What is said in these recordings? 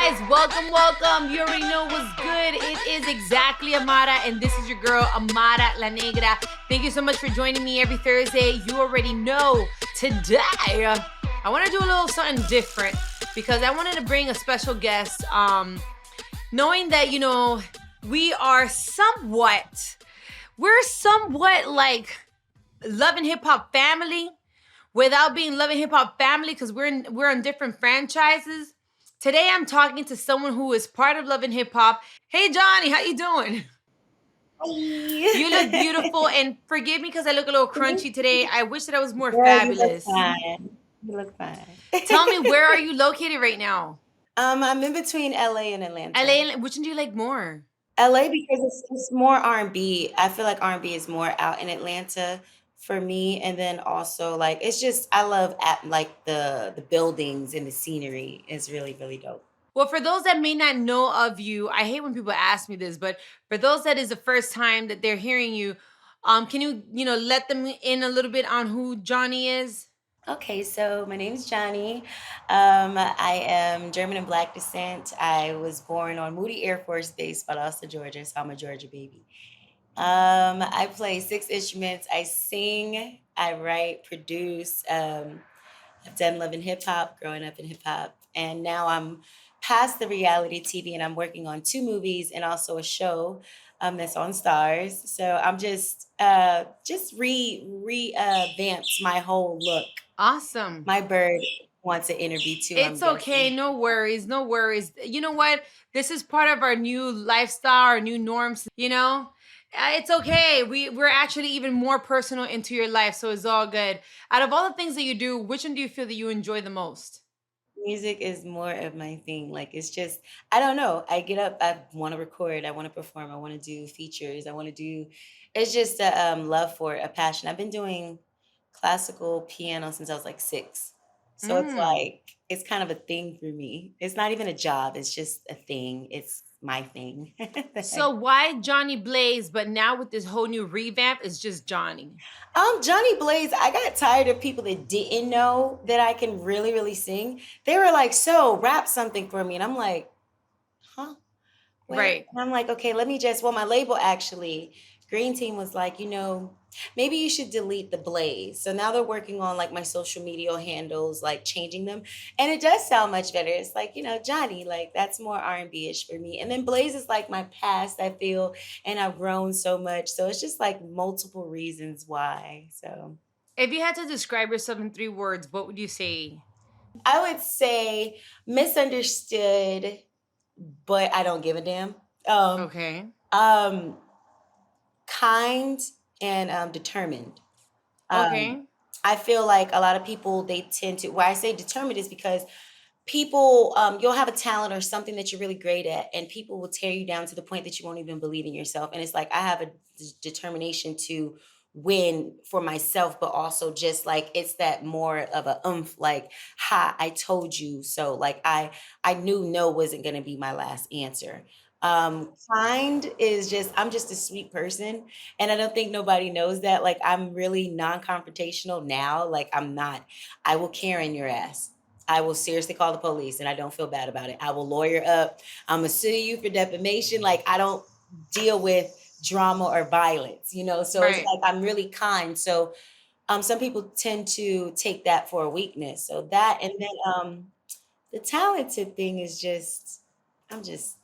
guys, welcome. You already know what's good. It is exactly Amara, and this is your girl, Amara La Negra. Thank you so much for joining me every Thursday. You already know today I want to do a little something different because I wanted to bring a special guest. Knowing that, we're somewhat like Love and Hip Hop family without being Love and Hip Hop family because we're on different franchises. Today I'm talking to someone who is part of Love and Hip Hop. Hey Jhonni, how you doing? Hi. You look beautiful, and forgive me because I look a little crunchy today. I wish that I was more Girl, you look fabulous. fine. You look fine. Tell me, where are you located right now? I'm in between LA and Atlanta. LA, which one do you like more? LA because it's more R&B. I feel like R&B is more out in Atlanta for me, and then also like it's just I love like the buildings and the scenery is really really dope. Well, for those that may not know of you, I hate when people ask me this, but for those that is the first time that they're hearing you, can you, let them in a little bit on who Jhonni is? Okay, so my name is Jhonni. I am German and Black descent. I was born on Moody Air Force Base, Valdosta, Georgia, so I'm a Georgia baby. I play 6 instruments. I sing, I write, produce. I've done Love and Hip Hop, growing up in hip hop, and now I'm past the reality TV, and I'm working on 2 movies and also a show that's on Stars. So I'm just revamped my whole look. Awesome. My bird wants an interview too. I'm It's okay. guessing. No worries. No worries. You know what? This is part of our new lifestyle, our new norms, It's okay. We're actually even more personal into your life, so it's all good. Out of all the things that you do, which one do you feel that you enjoy the most? Music is more of my thing. Like it's just I don't know. I get up, I want to record, I want to perform, I want to do features, I want to do. It's just a love for it, a passion. I've been doing classical piano since I was like 6, so it's Mm. like it's kind of a thing for me. It's not even a job. It's just a thing. It's my thing. So why Johnny Blaze, but now with this whole new revamp, it's just Johnny? Johnny Blaze, I got tired of people that didn't know that I can really, really sing. They were like, so rap something for me. And I'm like, huh? What? Right. And I'm like, okay, let me just, well, my label actually, Green Team was like, maybe you should delete the Blaze. So now they're working on like my social media handles, like changing them. And it does sound much better. It's like, Johnny, like that's more R&B-ish for me. And then Blaze is like my past, I feel, and I've grown so much. So it's just like multiple reasons why. So If you had to describe yourself in 3 words, what would you say? I would say misunderstood, but I don't give a damn. Um, Okay. um, kind and determined. Um, Okay. I feel like a lot of people they tend to. Why I say determined is because people you'll have a talent or something that you're really great at, and people will tear you down to the point that you won't even believe in yourself. And it's like I have a determination to win for myself, but also just like it's that more of a like ha I told you so, like I knew no wasn't going to be my last answer. Kind is just I'm just a sweet person, and I don't think nobody knows that. Like I'm really non-confrontational now. Like I'm not. I will Karen your ass. I will seriously call the police, and I don't feel bad about it. I will lawyer up. I'm gonna sue you for defamation. Like I don't deal with drama or violence. So it's Right. like I'm really kind. So some people tend to take that for a weakness. So that, and then the talented thing is I'm just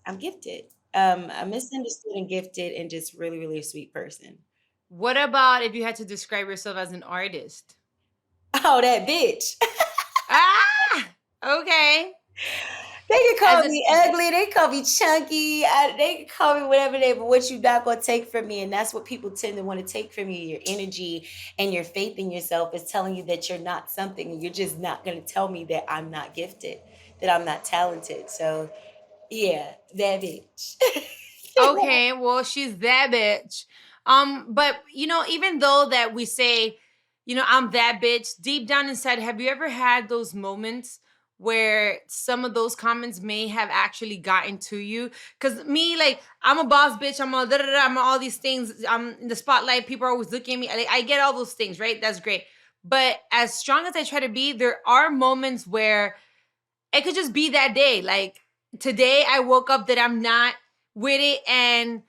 I'm gifted. I'm misunderstood and gifted, and just really really a sweet person. What about if you had to describe yourself as an artist? Oh, that bitch. Ah! Okay. They can As call a me ugly. They can call me chunky. They can call me whatever but what you not gonna take from me, and that's what people tend to want to take from you. Your energy and your faith in yourself is telling you that you're not something, and you're just not gonna tell me that I'm not gifted, that I'm not talented. So yeah, that bitch. Okay, well, she's that bitch. But even though that we say, I'm that bitch, deep down inside, have you ever had those moments where some of those comments may have actually gotten to you? Because me, like, I'm a boss bitch, I'm a da da da, I'm all these things. I'm in the spotlight, people are always looking at me. I get all those things, right? That's great. But as strong as I try to be, there are moments where it could just be that day. Like today I woke up that I'm not with it, and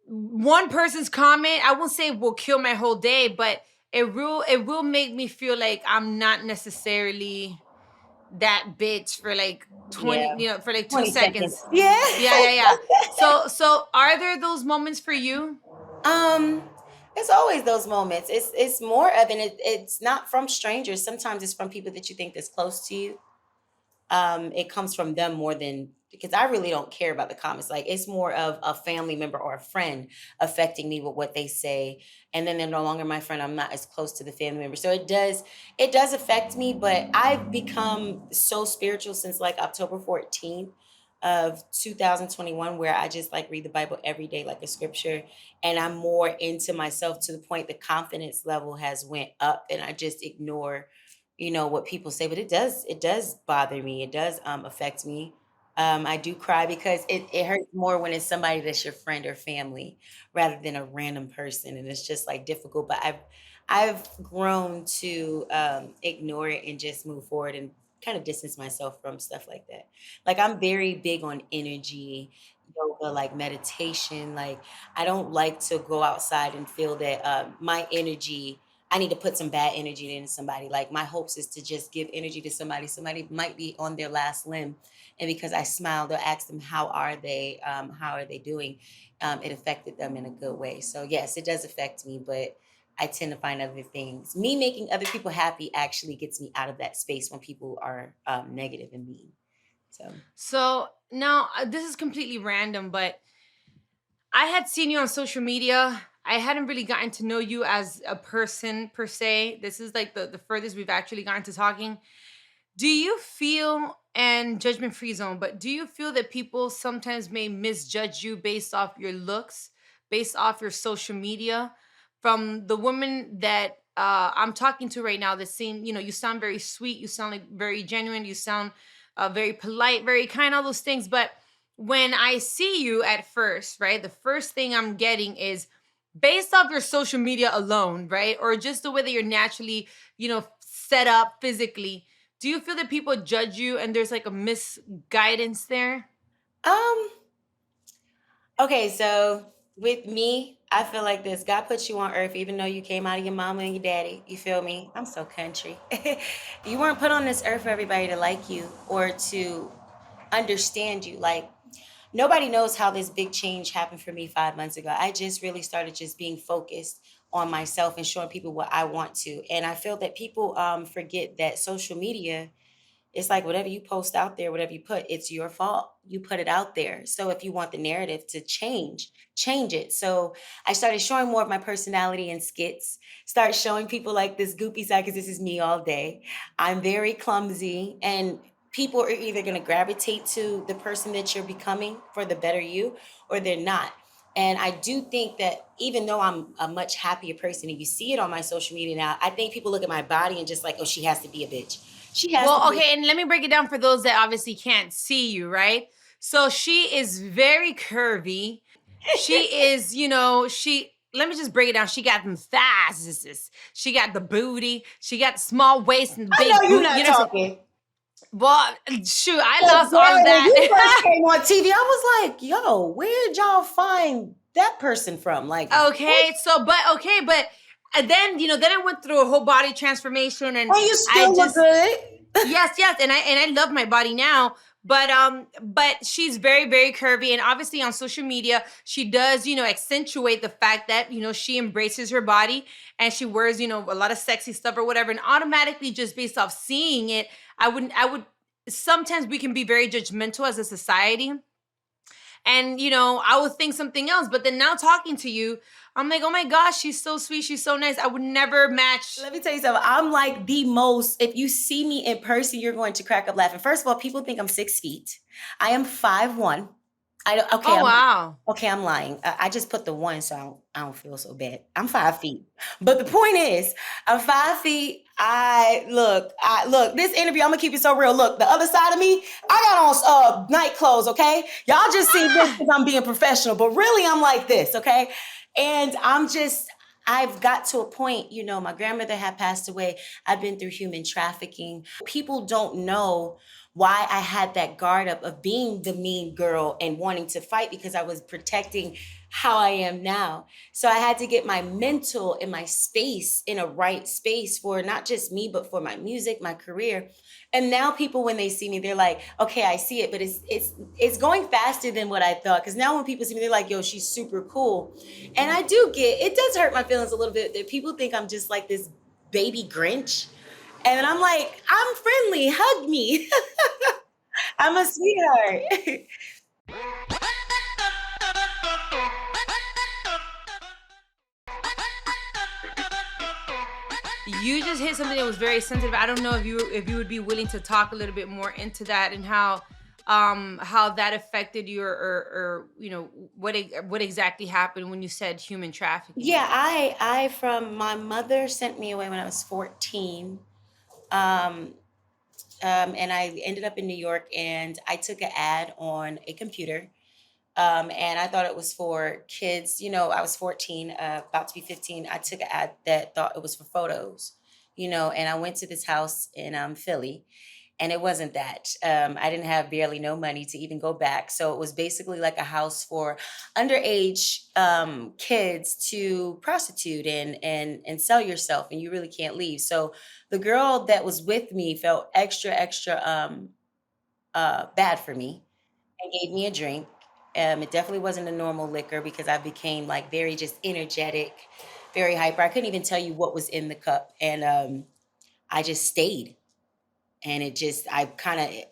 one person's comment, I won't say will kill my whole day, but it will make me feel like I'm not necessarily that bitch for like Yeah. 20, for like 2 20 seconds. seconds. Yeah. Yeah, yeah, yeah. So are there those moments for you? um, it's always those moments. It's more of, and it's not from strangers. Sometimes it's from people that you think that's close to you. It comes from them more than, because I really don't care about the comments. Like it's more of a family member or a friend affecting me with what they say, and then they're no longer my friend. I'm not as close to the family member, so it does affect me. But I've become so spiritual since like October 14th of 2021, where I just like read the Bible every day like a scripture, and I'm more into myself to the point the confidence level has went up, and I just ignore what people say. But it does bother me, it does affect me. I do cry because it hurts more when it's somebody that's your friend or family rather than a random person, and it's just like difficult. But I've grown to ignore it and just move forward and kind of distance myself from stuff like that. Like I'm very big on energy, yoga, like meditation. Like I don't like to go outside and feel that my energy, I need to put some bad energy into somebody. Like my hopes is to just give energy to somebody. Somebody might be on their last limb, and because I smile, they'll ask them how are they, how are they doing. It affected them in a good way. So yes, it does affect me, but I tend to find other things. Me making other people happy actually gets me out of that space when people are negative and mean. So So now this is completely random, but I had seen you on social media. I hadn't really gotten to know you as a person per se. This is like the furthest we've actually gotten to talking. Do you feel, and judgment free zone, but do you feel that people sometimes may misjudge you based off your looks, based off your social media? From the woman that I'm talking to right now, that seem, you sound very sweet, you sound like very genuine, you sound very polite, very kind, all those things. But when I see you at first, right, the first thing I'm getting is based off your social media alone, right, or just the way that you're naturally, set up physically. Do you feel that people judge you and there's like a misguidance there? um okay, so with me, I feel like this. God put you on earth, even though you came out of your mama and your daddy. You feel me? I'm so country. You weren't put on this earth for everybody to like you or to understand you. Like nobody knows how this big change happened for me 5 months ago. I just really started just being focused on myself and showing people what I want to. And I feel that people forget that social media, it's like whatever you post out there, whatever you put, it's your fault. You put it out there. So if you want the narrative to change it. So I started showing more of my personality in skits, start showing people like this goopy side, because this is me all day. I'm very clumsy, and people are either going to gravitate to the person that you're becoming for the better you, or they're not. And I do think that even though I'm a much happier person, and you see it on my social media now, I think people look at my body and just like, oh, she has to be a bitch. She has to Well, be. okay, and let me break it down for those that obviously can't see you, right? So she is very curvy. She is, let me just break it down. She got them thighs. She got the booty. She got the small waist and the I big know you're boot. You not know what I'm saying? talking. Well, shoot, I But lost all girl, of when you first that. came on TV, I was like, yo, where'd y'all find that person from? Like, what? Okay, but and then then I went through a whole body transformation, and And you I still look just good. yes, and I love my body now. But she's very, very curvy, and obviously on social media, she does accentuate the fact that she embraces her body, and she wears a lot of sexy stuff or whatever, and automatically just based off seeing it, I would sometimes we can be very judgmental as a society, and I would think something else, but then now talking to you, I'm like, oh my gosh, she's so sweet, she's so nice. I would never match. Let me tell you something. I'm like the most, if you see me in person, you're going to crack up laughing. First of all, people think I'm 6 feet. I am 5'1". I don't, okay, Oh wow. I'm lying. I just put the one so I don't feel so bad. I'm 5 feet. But the point is, I'm 5 feet. I look, this interview, I'm gonna keep it so real. Look, the other side of me, I got on night clothes, okay? Y'all just see this Ah, because I'm being professional, but really I'm like this, okay? And I've got to a point, my grandmother had passed away. I've been through human trafficking. People don't know why I had that guard up of being the mean girl and wanting to fight because I was protecting how I am now. So I had to get my mental and my space in a right space for not just me, but for my music, my career. And now people, when they see me, they're like, okay, I see it, but it's going faster than what I thought. Because now when people see me, they're like, yo, she's super cool. And I do get it does hurt my feelings a little bit that people think I'm just like this baby Grinch. And I'm like, I'm friendly, hug me. I'm a sweetheart. You just hit something that was very sensitive. I don't know if you would be willing to talk a little bit more into that and how that affected you, or what exactly happened when you said human trafficking. Yeah, I from my mother sent me away when I was 14. Um, and I ended up in New York and I took an ad on a computer. And I thought it was for kids. I was 14, about to be 15. I took an ad that thought it was for photos, and I went to this house in Philly, and it wasn't that. I didn't have barely no money to even go back. So it was basically like a house for underage kids to prostitute and sell yourself, and you really can't leave. So the girl that was with me felt extra, extra bad for me and gave me a drink. It definitely wasn't a normal liquor because I became like very just energetic, very hyper. I couldn't even tell you what was in the cup. And I just stayed. And I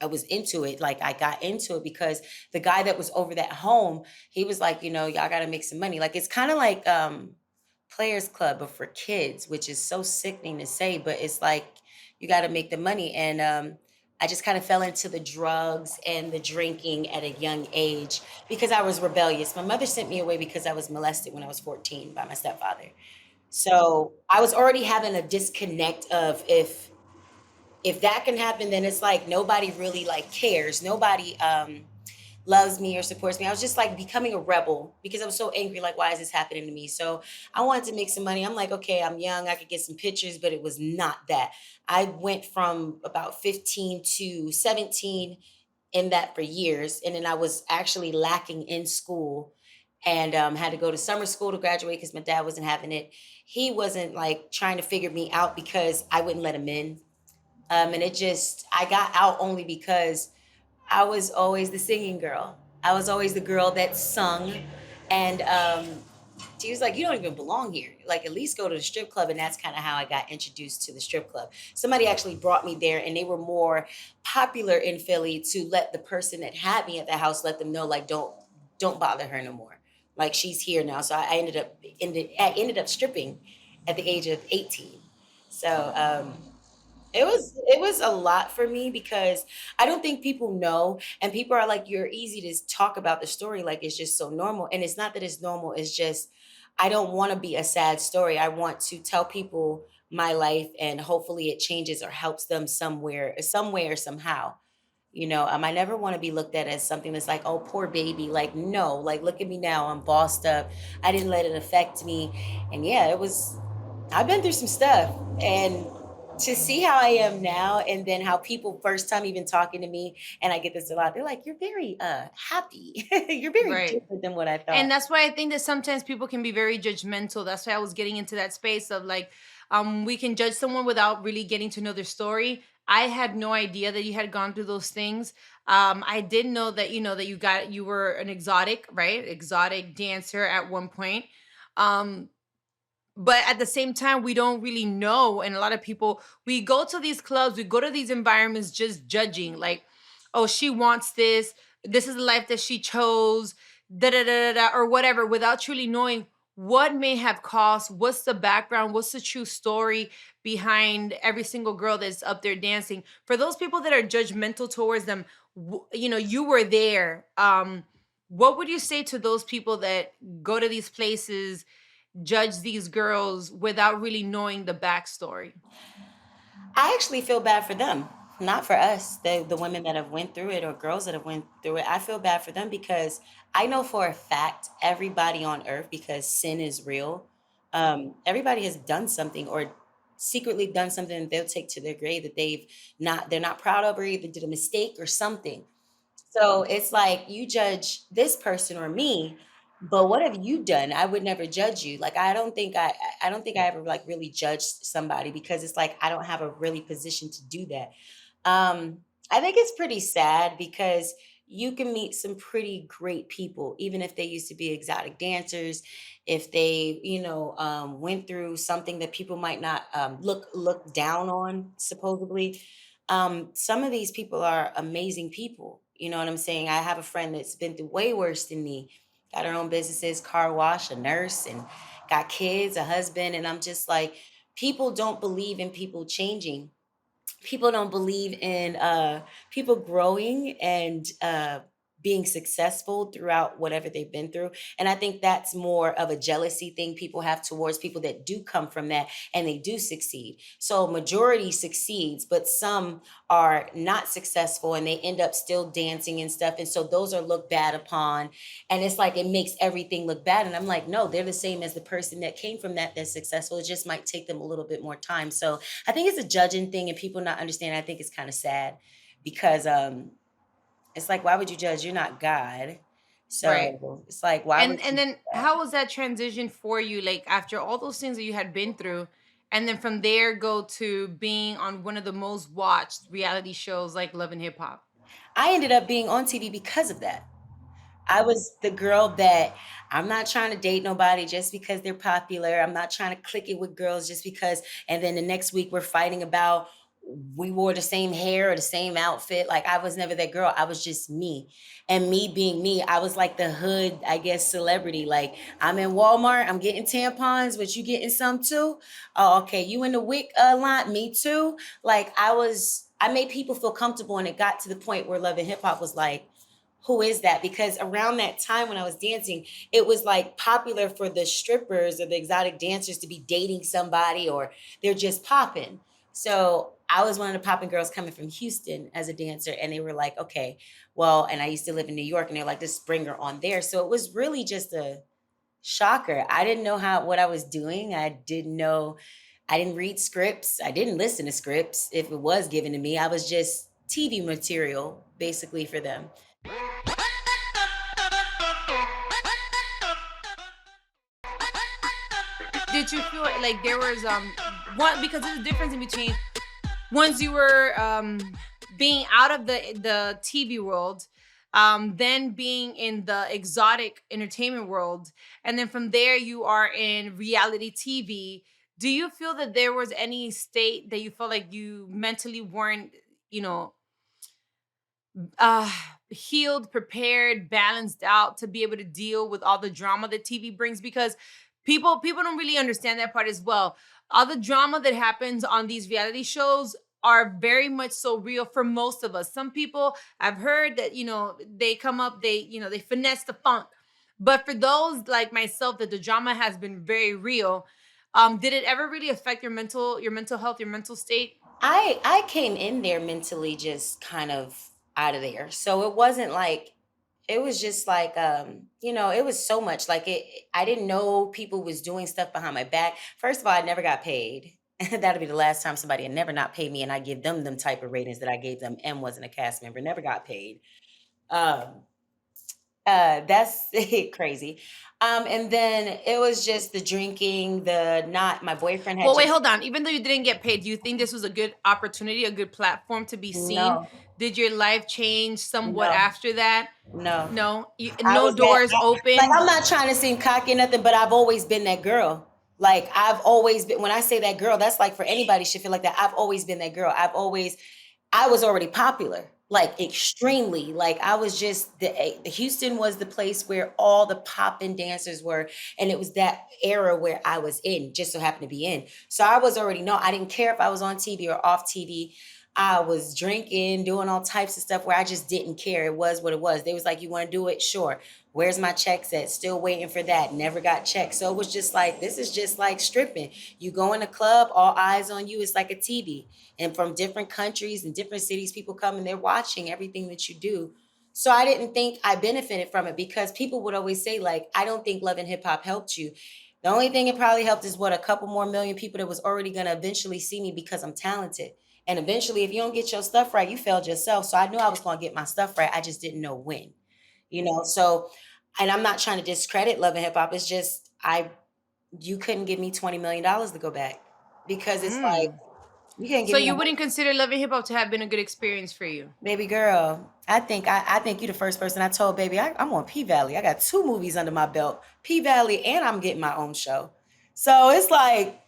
was into it. Like I got into it because the guy that was over that home, he was like, y'all got to make some money. Like it's kind of like Players Club, but for kids, which is so sickening to say, but it's like you got to make the money. And I just kind of fell into the drugs and the drinking at a young age because I was rebellious. My mother sent me away because I was molested when I was 14 by my stepfather. So I was already having a disconnect of if that can happen, then it's like nobody really like cares. Nobody loves me or supports me. I was just like becoming a rebel because I was so angry. Like, why is this happening to me? So I wanted to make some money. I'm like, okay, I'm young. I could get some pictures, but it was not that. I went from about 15 to 17 in that for years. And then I was actually lacking in school and had to go to summer school to graduate because my dad wasn't having it. He wasn't like trying to figure me out because I wouldn't let him in. And I got out only because I was always the singing girl. I was always the girl that sung. And she was like, you don't even belong here. Like, at least go to the strip club. And that's kind of how I got introduced to the strip club. Somebody actually brought me there, and they were more popular in Philly to let the person that had me at the house let them know, like, don't bother her no more. Like, she's here now. So I ended up stripping at the age of 18. So it was a lot for me because I don't think people know, and people are like, you're easy to talk about the story like it's just so normal. And it's not that it's normal, it's just I don't want to be a sad story. I want to tell people my life and hopefully it changes or helps them somewhere, some way or somehow. I never want to be looked at as something that's like, oh, poor baby. Like, no, like, look at me now. I'm bossed up. I didn't let it affect me. And yeah, I've been through some stuff. And to see how I am now, and then how people first time even talking to me, and I get this a lot, they're like, you're very happy. You're very Right. different than what I And thought. that's why I think that sometimes people can be very judgmental. That's why I was getting into that space of like, we can judge someone without really getting to know their story. I had no idea that you had gone through those things. I didn't know that that you were an exotic, right? Exotic dancer at one point. Um, but at the same time, we don't really know. And a lot of people, we go to these clubs, we go to these environments just judging, like, oh, she wants this is the life that she chose, da da da da, da, or whatever, without truly knowing what may have caused, what's the background, what's the true story behind every single girl that's up there dancing. For those people that are judgmental towards them, you were there. What would you say to those people that go to these places, judge these girls without really knowing the backstory? I actually feel bad for them, not for us, the women that have went through it or girls that have went through it. I feel bad for them because I know for a fact everybody on earth, because sin is real. Everybody has done something or secretly done something that they'll take to their grave that they're not proud of, or either did a mistake or something. So it's like you judge this person or me, but what have you done? I would never judge you. Like I don't think I ever like really judged somebody, because it's like I don't have a really position to do that. I think it's pretty sad because you can meet some pretty great people, even if they used to be exotic dancers, if they, went through something that people might not look down on, supposedly. Some of these people are amazing people. You know what I'm saying? I have a friend that's been through way worse than me. Got her own businesses, car wash, a nurse, and got kids, a husband. And I'm just like, people don't believe in people changing. People don't believe in people growing and being successful throughout whatever they've been through. And I think that's more of a jealousy thing people have towards people that do come from that and they do succeed. So majority succeeds, but some are not successful and they end up still dancing and stuff. And so those are looked bad upon. And it's like it makes everything look bad. And I'm like, no, they're the same as the person that came from that's successful. It just might take them a little bit more time. So I think it's a judging thing and people not understanding. I think it's kind of sad because it's like, why would you judge? You're not God. Right. So it's like, why would And you do then that? how was that transition for you, like, after all those things that you had been through, and then from there go to being on one of the most watched reality shows like Love and Hip Hop? I ended up being on TV because of that. I was the girl that I'm not trying to date nobody just because they're popular. I'm not trying to click it with girls just because, and then the next week we're fighting about we wore the same hair or the same outfit. Like I was never that girl. I was just me. And me being me, I was like the hood, I guess, celebrity. Like I'm in Walmart, I'm getting tampons, but you getting some too? Oh, okay. You in the WIC line? Me too. Like I made people feel comfortable, and it got to the point where Love and Hip Hop was like, who is that? Because around that time when I was dancing, it was like popular for the strippers or the exotic dancers to be dating somebody, or they're just popping. So I was one of the popping girls coming from Houston as a dancer, and they were like, okay, well, and I used to live in New York, and they're like, just bring her on there. So it was really just a shocker. I didn't know what I was doing. I didn't read scripts. I didn't listen to scripts. If it was given to me, I was just TV material basically for them. Did you feel like there was one, because there's a difference in between once you were being out of the TV world, then being in the exotic entertainment world, and then from there you are in reality TV. Do you feel that there was any state that you felt like you mentally weren't, you know, uh healed, prepared, balanced out to be able to deal with all the drama that TV brings? Because people don't really understand that part as well. All the drama that happens on these reality shows are very much so real for most of us. Some people, I've heard that, they come up, they finesse the funk. But for those like myself, that the drama has been very real. Did it ever really affect your mental health, your mental state? I came in there mentally just kind of out of there. So it wasn't like it was just like it was so much like I didn't know people was doing stuff behind my back. First of all, I never got paid. That'll be the last time somebody had never not paid me and I give them type of ratings that I gave them and wasn't a cast member. Never got paid. Um that's crazy. And then it was just the drinking, the not my boyfriend had Well, wait, just hold on. Even though you didn't get paid, do you think this was a good opportunity, a good platform to be seen? no, Did your life change somewhat no, after that? no. No, I no was that doors like, opened. I'm not trying to seem cocky or nothing, but I've always been that girl. Like, I've always been when I say that girl, that's like for anybody should feel like that. I've always been that girl. I was already popular, like extremely. Like I was just the Houston was the place where all the poppin' dancers were, and it was that era where I was in, just so happened to be in. So I was already know. I didn't care if I was on TV or off TV. I was drinking, doing all types of stuff where I just didn't care. It was what it was. They was like, "You want to do it? Sure. Where's my checks at? Still waiting for that. Never got checked." So it was just like, this is just like stripping. You go in a club, all eyes on you. It's like a TV, and from different countries and different cities, people come and they're watching everything that you do. So I didn't think I benefited from it because people would always say, like, I don't think Love and Hip Hop helped you. The only thing it probably helped is what, a couple more million people that was already gonna eventually see me because I'm talented. And eventually, if you don't get your stuff right, you failed yourself. So I knew I was gonna get my stuff right. I just didn't know when. So and I'm not trying to discredit Love and Hip Hop. It's just I you couldn't give me $20 million to go back because it's like Mm. you can't So give me you a wouldn't consider Love and Hip Hop to have been a good experience for you? baby girl. I think you the first person I told, baby, I'm on P Valley. I got 2 movies under my belt, P Valley, and I'm getting my own show. So it's like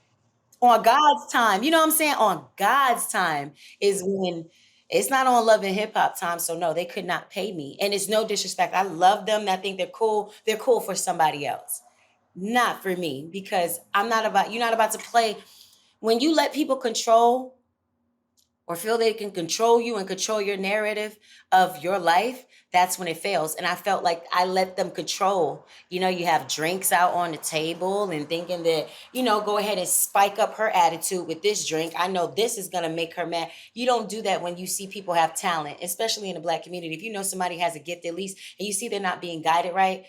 on God's time, you know what I'm saying? On God's time is when it's not on Love and Hip Hop time. So no, they could not pay me. And it's no disrespect. I love them. I think they're cool. They're cool for somebody else, not for me, because you're not about to play. When you let people control or feel they can control you and control your narrative of your life, that's when it fails. And I felt like I let them control. You have drinks out on the table and thinking that, go ahead and spike up her attitude with this drink. I know this is going to make her mad. You don't do that when you see people have talent, especially in the Black community. If you know somebody has a gift at least, and you see they're not being guided right,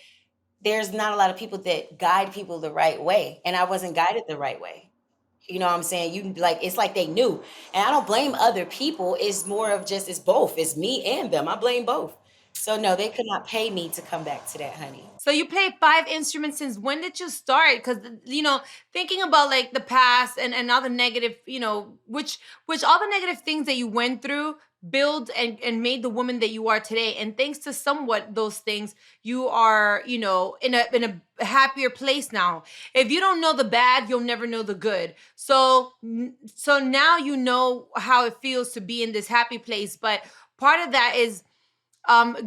there's not a lot of people that guide people the right way. And I wasn't guided the right way. You know what I'm saying? You like it's like they knew. And I don't blame other people. It's more of just it's both. It's me and them. I blame both. So no, they could not pay me to come back to that, honey. So you play 5 instruments. Since when did you start? Because thinking about like the past and all the negative, which all the negative things that you went through build and made the woman that you are today. And thanks to somewhat those things, you are in a happier place now. If you don't know the bad, you'll never know the good. So now you know how it feels to be in this happy place. But part of that is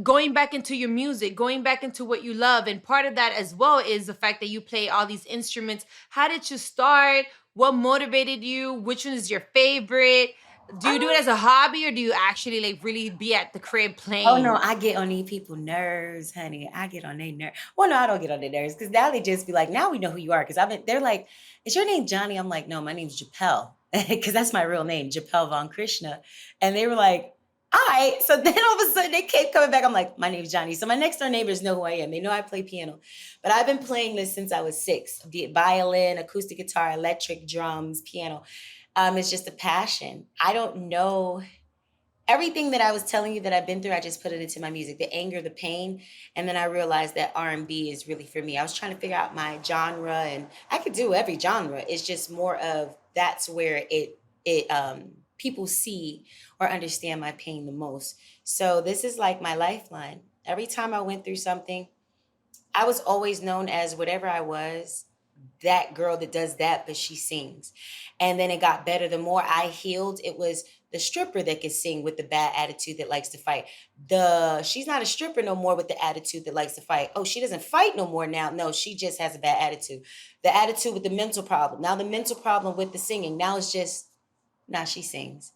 going back into your music, going back into what you love. And part of that as well is the fact that you play all these instruments. How did you start? What motivated you? Which one is your favorite? Do you do it as a hobby or do you actually like really be at the crib Oh no, playing? I get on these people nerves, honey. I get on their nerves. Well, no, I don't get on their nerves because now they just be like, now we know who you are. Because they're like, is your name Johnny? I'm like, no, my name's Japel because that's my real name, Japel Von Krishna. And they were like, all right. So then all of a sudden they kept coming back. I'm like, my name's Johnny. So my next door neighbors know who I am. They know I play piano, but I've been playing this since I was 6. Be it violin, acoustic guitar, electric drums, piano. It's just a passion. I don't know everything that I was telling you that I've been through, I just put it into my music, the anger, the pain. And then I realized that R&B is really for me. I was trying to figure out my genre and I could do every genre. It's just more of that's where it people see or understand my pain the most. So this is like my lifeline. Every time I went through something, I was always known as whatever I was, that girl that does that, but she sings. And then it got better. The more I healed, it was the stripper that could sing with the bad attitude that likes to fight. She's not a stripper no more with the attitude that likes to fight. Oh, she doesn't fight no more now. No, she just has a bad attitude. The attitude with the mental problem. Now the mental problem with the singing. Now it's just now she sings.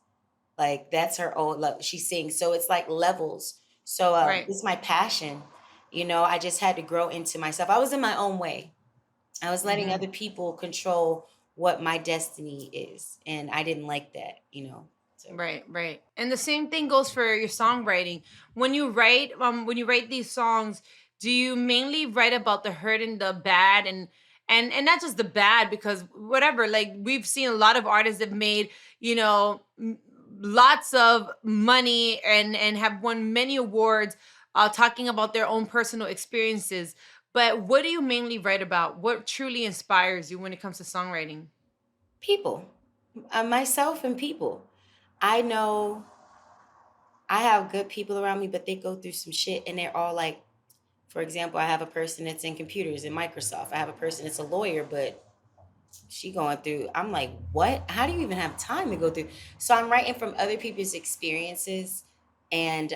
Like that's her old love. She sings. So it's like levels. So Right. it's my passion. I just had to grow into myself. I was in my own way. I was letting Hmm. other people control what my destiny is. And I didn't like that. So Right, right. And the same thing goes for your songwriting. When you write these songs, do you mainly write about the hurt and the bad and not just the bad because whatever, like we've seen a lot of artists that made, you know, lots of money and have won many awards talking about their own personal experiences. But what do you mainly write about? What truly inspires you when it comes to songwriting? people, myself and people. I know I have good people around me, but they go through some shit and they're all like, for example, I have a person that's in computers in Microsoft. I have a person that's a lawyer, but she going through. I'm like, what? How do you even have time to go through? So I'm writing from other people's experiences and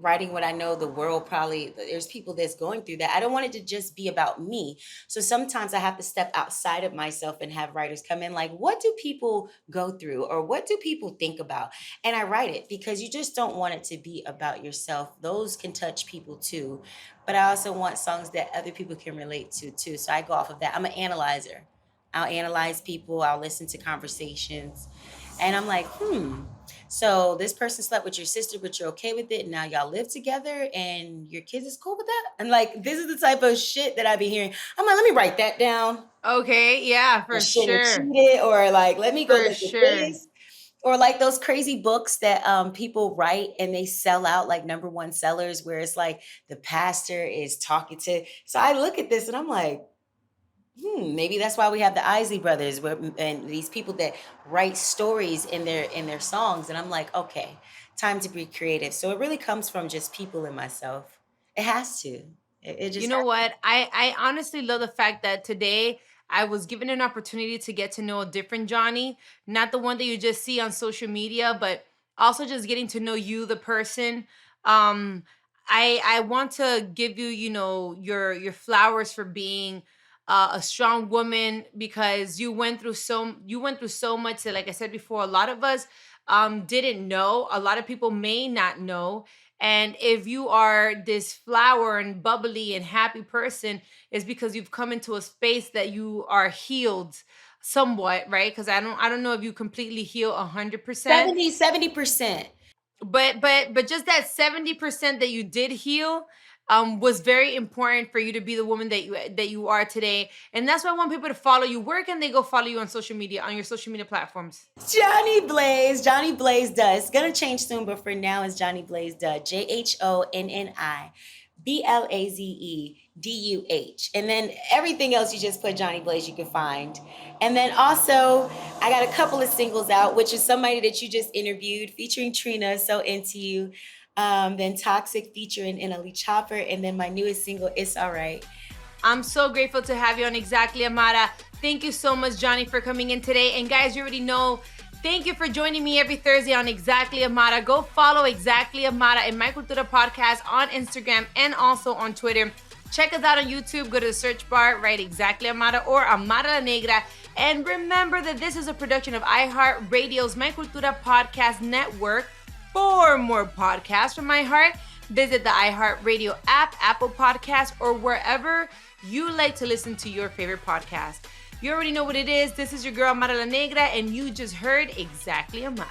writing what I know the world probably there's people that's going through that. I don't want it to just be about me. So sometimes I have to step outside of myself and have writers come in like, what do people go through or what do people think about? And I write it because you just don't want it to be about yourself. Those can touch people too. But I also want songs that other people can relate to too. So I go off of that. I'm an analyzer. I'll analyze people, I'll listen to conversations. And I'm like, So this person slept with your sister, but you're okay with it, and now y'all live together, and your kids is cool with that. And like, this is the type of shit that I be hearing. I'm like, let me write that down. Okay, yeah, I for shouldn't have sure. cheated, or like, let me go For look at sure. this. Or like those crazy books that people write and they sell out like number one sellers, where it's like the pastor is talking to. So I look at this and I'm like, maybe that's why we have the Isley brothers, and these people that write stories in their songs. And I'm like, okay, time to be creative. So it really comes from just people and myself. It has to. It You just know has. what? I honestly love the fact that today I was given an opportunity to get to know a different Johnny, not the one that you just see on social media, but also just getting to know you, the person. Um, I want to give you, your flowers for being a strong woman, because you went through so much that, like I said before, a lot of us didn't know. A lot of people may not know, and if you are this flower and bubbly and happy person, it's because you've come into a space that you are healed somewhat, right? Because I don't know if you completely heal 100%, 70%. but just that 70% that you did heal was very important for you to be the woman that you are today. And that's why I want people to follow you. Where can they go follow you on social media, on your social media platforms? Johnny Blaze does. It's gonna change soon, but for now it's Johnny Blaze Duh. JhonniBlazeDuh. And then everything else you just put Johnny Blaze you can find. And then also I got a couple of singles out, which is somebody that you just interviewed featuring Trina, So Into You. Then Toxic featuring NLE Chopper, and then my newest single, It's Alright. I'm so grateful to have you on Exactly Amara. Thank you so much, Johnny, for coming in today. And guys, you already know, thank you for joining me every Thursday on Exactly Amara. Go follow Exactly Amara and My Cultura podcast on Instagram and also on Twitter. Check us out on YouTube. Go to the search bar, write Exactly Amara or Amara La Negra. And remember that this is a production of iHeart Radio's My Cultura podcast network. For more podcasts from iHeart, visit the iHeart Radio app, Apple Podcasts, or wherever you like to listen to your favorite podcast. You already know what it is. This is your girl, Amara La Negra, and you just heard Exactly Amara.